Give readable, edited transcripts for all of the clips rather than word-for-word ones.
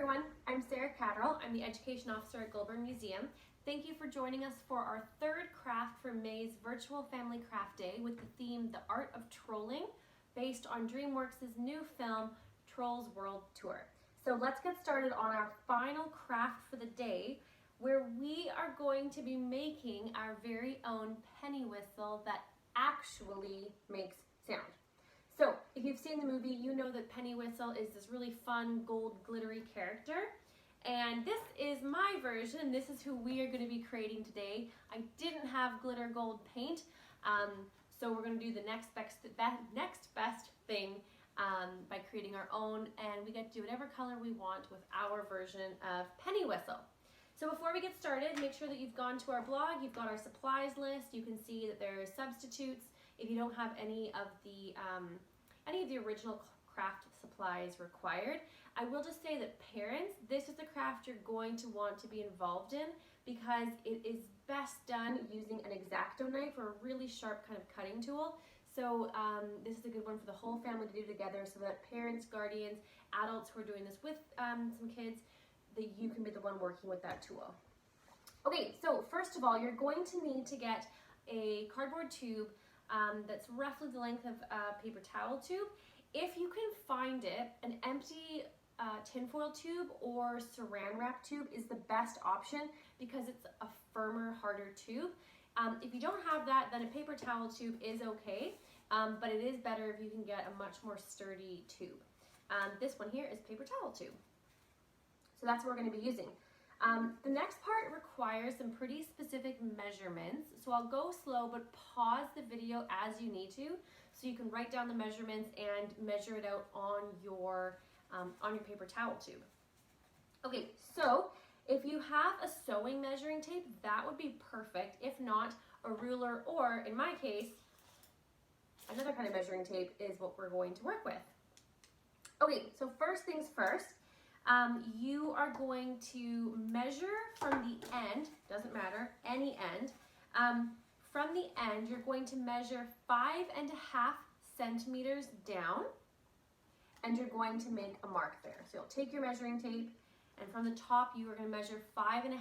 everyone, I'm Sarah Catterall. I'm the Education Officer at Goulburn Museum. Thank you for joining us for our third craft for May's Virtual Family Craft Day with the theme The Art of Trolling, based on DreamWorks' new film, Trolls World Tour. So let's get started on our final craft for the day, where we are going to be making our very own Pennywhistle that actually makes sound. So if you've seen the movie, you know that Pennywhistle is this really fun gold glittery character. And this is my version. This is who we are going to be creating today. I didn't have glitter gold paint, so we're going to do the next best thing by creating our own, and we get to do whatever color we want with our version of Pennywhistle. So before we get started, make sure that you've gone to our blog, you've got our supplies list. You can see that there are substitutes if you don't have any of the original craft supplies required. I will just say that parents, this is the craft you're going to want to be involved in because it is best done using an X-Acto knife or a really sharp kind of cutting tool. So this is a good one for the whole family to do together, so that parents, guardians, adults who are doing this with some kids, that you can be the one working with that tool. Okay, so first of all, you're going to need to get a cardboard tube that's roughly the length of a paper towel tube. If you can find it, an empty tinfoil tube or saran wrap tube is the best option because it's a firmer, harder tube. If you don't have that, then a paper towel tube is okay, but it is better if you can get a much more sturdy tube. This one here is paper towel tube. So that's what we're going to be using. The next part requires some pretty specific measurements. So I'll go slow, but pause the video as you need to, so you can write down the measurements and measure it out on your paper towel tube. Okay, so if you have a sewing measuring tape, that would be perfect. If not, a ruler, or in my case, another kind of measuring tape is what we're going to work with. Okay, so first things first, you are going to measure from the end, doesn't matter, any end. From the end, you're going to measure 5.5 centimeters down, and you're going to make a mark there. So you'll take your measuring tape, and from the top, you are going to measure 5.5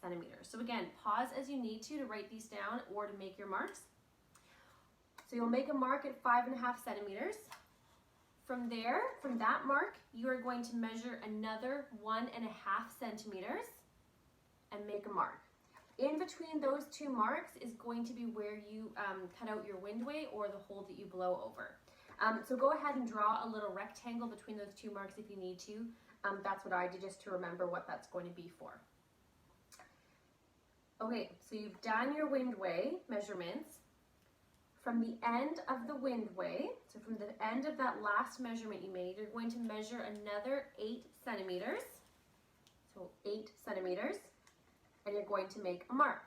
centimeters. So again, pause as you need to write these down or to make your marks. So you'll make a mark at 5.5 centimeters. From there, from that mark, you are going to measure another 1.5 centimeters and make a mark. In between those two marks is going to be where you cut out your windway or the hole that you blow over. So go ahead and draw a little rectangle between those two marks if you need to. That's what I did just to remember what that's going to be for. Okay, so you've done your windway measurements. From the end of the windway, so from the end of that last measurement you made, you're going to measure another 8 centimeters. So 8 centimeters, and you're going to make a mark.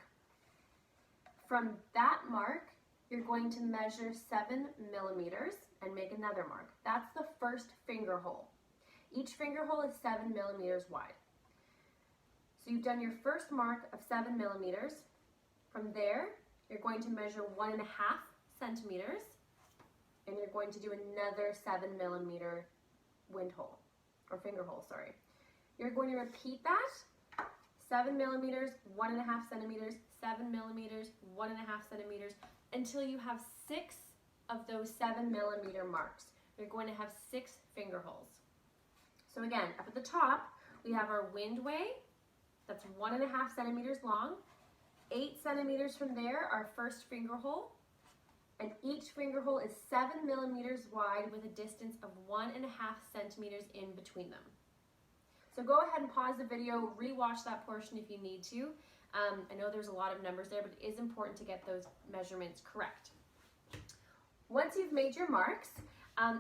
From that mark, you're going to measure 7 millimeters and make another mark. That's the first finger hole. Each finger hole is 7 millimeters wide. So you've done your first mark of 7 millimeters. From there, you're going to measure 1.5 centimeters, and you're going to do another 7 millimeter wind hole, or finger hole, sorry. You're going to repeat that, 7 millimeters, 1.5 centimeters, 7 millimeters, 1.5 centimeters, until you have 6 of those 7 millimeter marks. You're going to have 6 finger holes. So again, up at the top, we have our windway, that's 1.5 centimeters long, 8 centimeters from there, our first finger hole, and each finger hole is 7 millimeters wide with a distance of 1.5 centimeters in between them. So go ahead and pause the video, rewatch that portion if you need to. I know there's a lot of numbers there, but it is important to get those measurements correct. Once you've made your marks,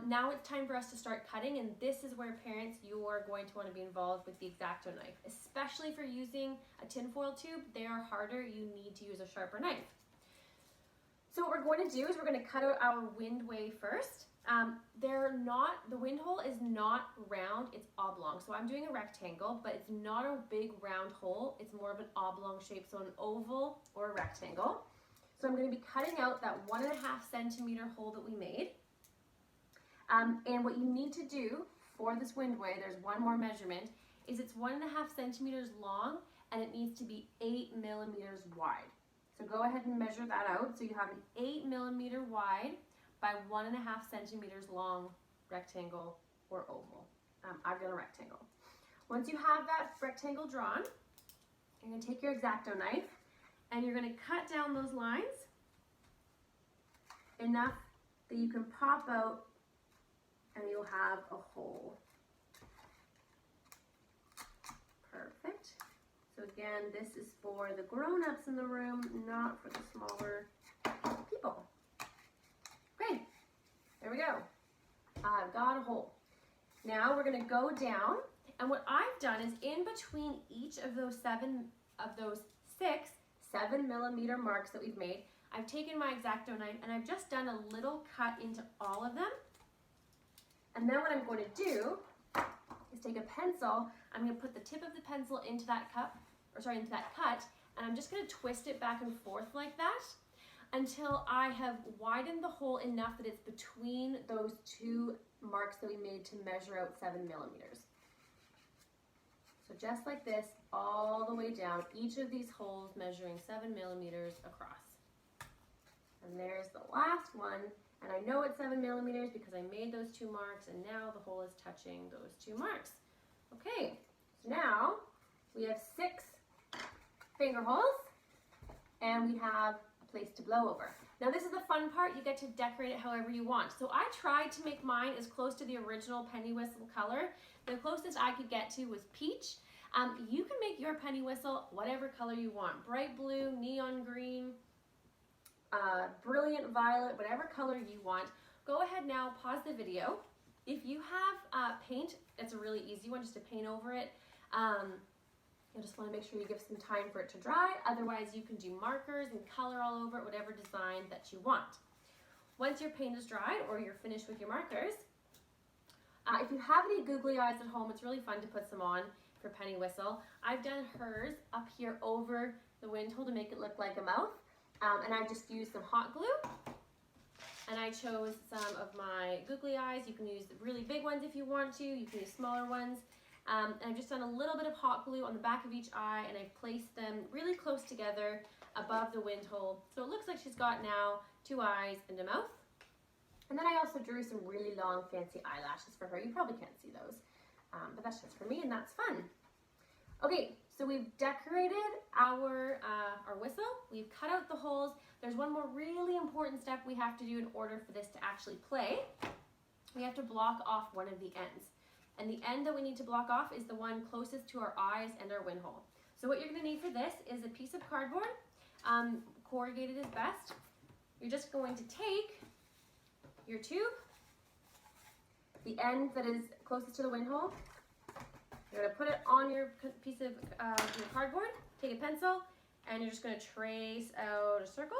now it's time for us to start cutting, and this is where parents, you are going to want to be involved with the X-Acto knife. Especially for using a tinfoil tube, they are harder, you need to use a sharper knife. So what we're going to do is we're going to cut out our windway first. The wind hole is not round, it's oblong. So I'm doing a rectangle, but it's not a big round hole. It's more of an oblong shape, so an oval or a rectangle. So I'm going to be cutting out that 1.5 centimeter hole that we made. And what you need to do for this windway, there's one more measurement, is it's 1.5 centimeters long and it needs to be 8 millimeters wide. So go ahead and measure that out. So you have an 8 millimeter wide by 1.5 centimeters long rectangle or oval. I've done a rectangle. Once you have that rectangle drawn, you're going to take your X-Acto knife and you're going to cut down those lines enough that you can pop out and you'll have a hole. Perfect. So again, this is for the grown-ups in the room, not for the smaller people. Okay, there we go. I've got a hole. Now we're going to go down, and what I've done is in between each of those six 7 millimeter marks that we've made, I've taken my X-Acto knife and I've just done a little cut into all of them. And then what I'm going to do is take a pencil. I'm going to put the tip of the pencil into that cut, and I'm just going to twist it back and forth like that until I have widened the hole enough that it's between those two marks that we made to measure out 7 millimeters. So just like this, all the way down, each of these holes measuring 7 millimeters across. And there's the last one, and I know it's 7 millimeters because I made those two marks, and now the hole is touching those two marks. Okay, so now we have 6 finger holes, and we have a place to blow over. Now this is the fun part, you get to decorate it however you want. So I tried to make mine as close to the original Pennywhistle color. The closest I could get to was peach. You can make your Pennywhistle whatever color you want. Bright blue, neon green, brilliant violet, whatever color you want. Go ahead now, pause the video. If you have paint, it's a really easy one just to paint over it. You just want to make sure you give some time for it to dry. Otherwise, you can do markers and color all over it, whatever design that you want. Once your paint is dried or you're finished with your markers, if you have any googly eyes at home, it's really fun to put some on for Pennywhistle. I've done hers up here over the wind hole to make it look like a mouth. And I just used some hot glue. And I chose some of my googly eyes. You can use the really big ones if you want to. You can use smaller ones. And I've just done a little bit of hot glue on the back of each eye, and I've placed them really close together above the wind hole. So it looks like she's got now 2 eyes and a mouth. And then I also drew some really long fancy eyelashes for her. You probably can't see those, but that's just for me, and that's fun. Okay, so we've decorated our whistle. We've cut out the holes. There's one more really important step we have to do in order for this to actually play. We have to block off one of the ends. And the end that we need to block off is the one closest to our eyes and our wind hole. So what you're going to need for this is a piece of cardboard. Corrugated is best. You're just going to take your tube, the end that is closest to the wind hole. You're going to put it on your piece of your cardboard, take a pencil, and you're just going to trace out a circle.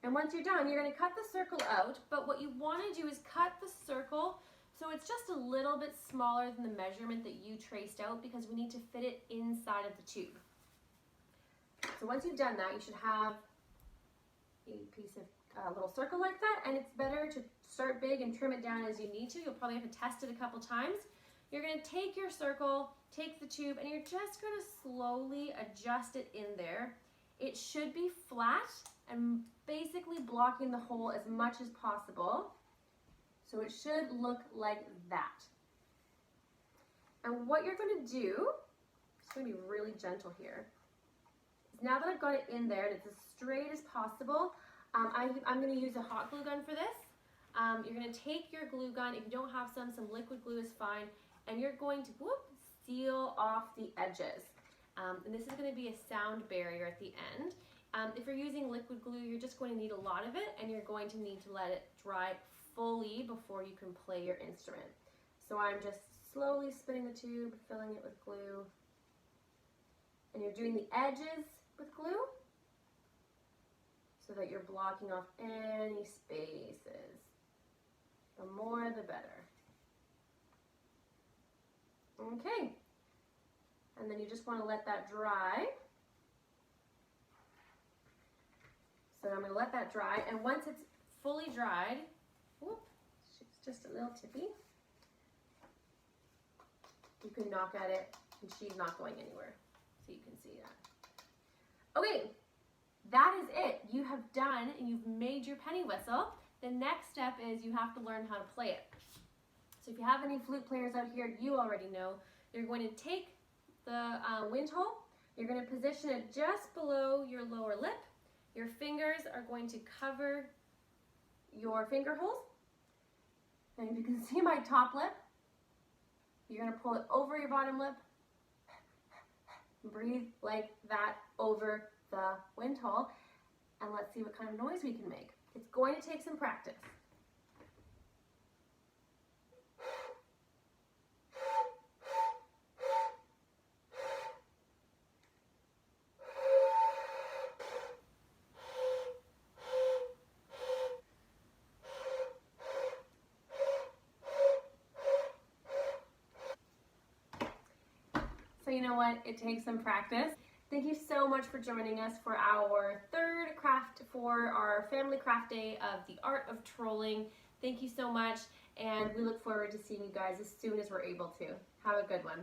And once you're done, you're going to cut the circle out, but what you want to do is cut the circle so it's just a little bit smaller than the measurement that you traced out because we need to fit it inside of the tube. So once you've done that, you should have a piece of little circle like that, and it's better to start big and trim it down as you need to. You'll probably have to test it a couple times. You're going to take your circle, take the tube, and you're just going to slowly adjust it in there. It should be flat and basically blocking the hole as much as possible. So it should look like that. And what you're going to do, it's going to be really gentle here, is now that I've got it in there and it's as straight as possible, I'm going to use a hot glue gun for this. You're going to take your glue gun, if you don't have some liquid glue is fine, and you're going to seal off the edges. And this is going to be a sound barrier at the end. If you're using liquid glue, you're just going to need a lot of it, and you're going to need to let it dry fully before you can play your instrument. So I'm just slowly spinning the tube, filling it with glue, and you're doing the edges with glue so that you're blocking off any spaces. The more the better. Okay, and then you just want to let that dry. So I'm going to let that dry, and once it's fully dried, it's just a little tippy. You can knock at it and she's not going anywhere. So you can see that. Okay, that is it. You have done and you've made your Pennywhistle. The next step is you have to learn how to play it. So if you have any flute players out here, you already know. You're going to take the wind hole. You're going to position it just below your lower lip. Your fingers are going to cover your finger holes. And you can see my top lip. You're going to pull it over your bottom lip. Breathe like that over the wind hole. And let's see what kind of noise we can make. It's going to take some practice. So you know what? It takes some practice. Thank you so much for joining us for our third craft for our Family Craft Day of the Art of Trolling. Thank you so much, and we look forward to seeing you guys as soon as we're able to. Have a good one.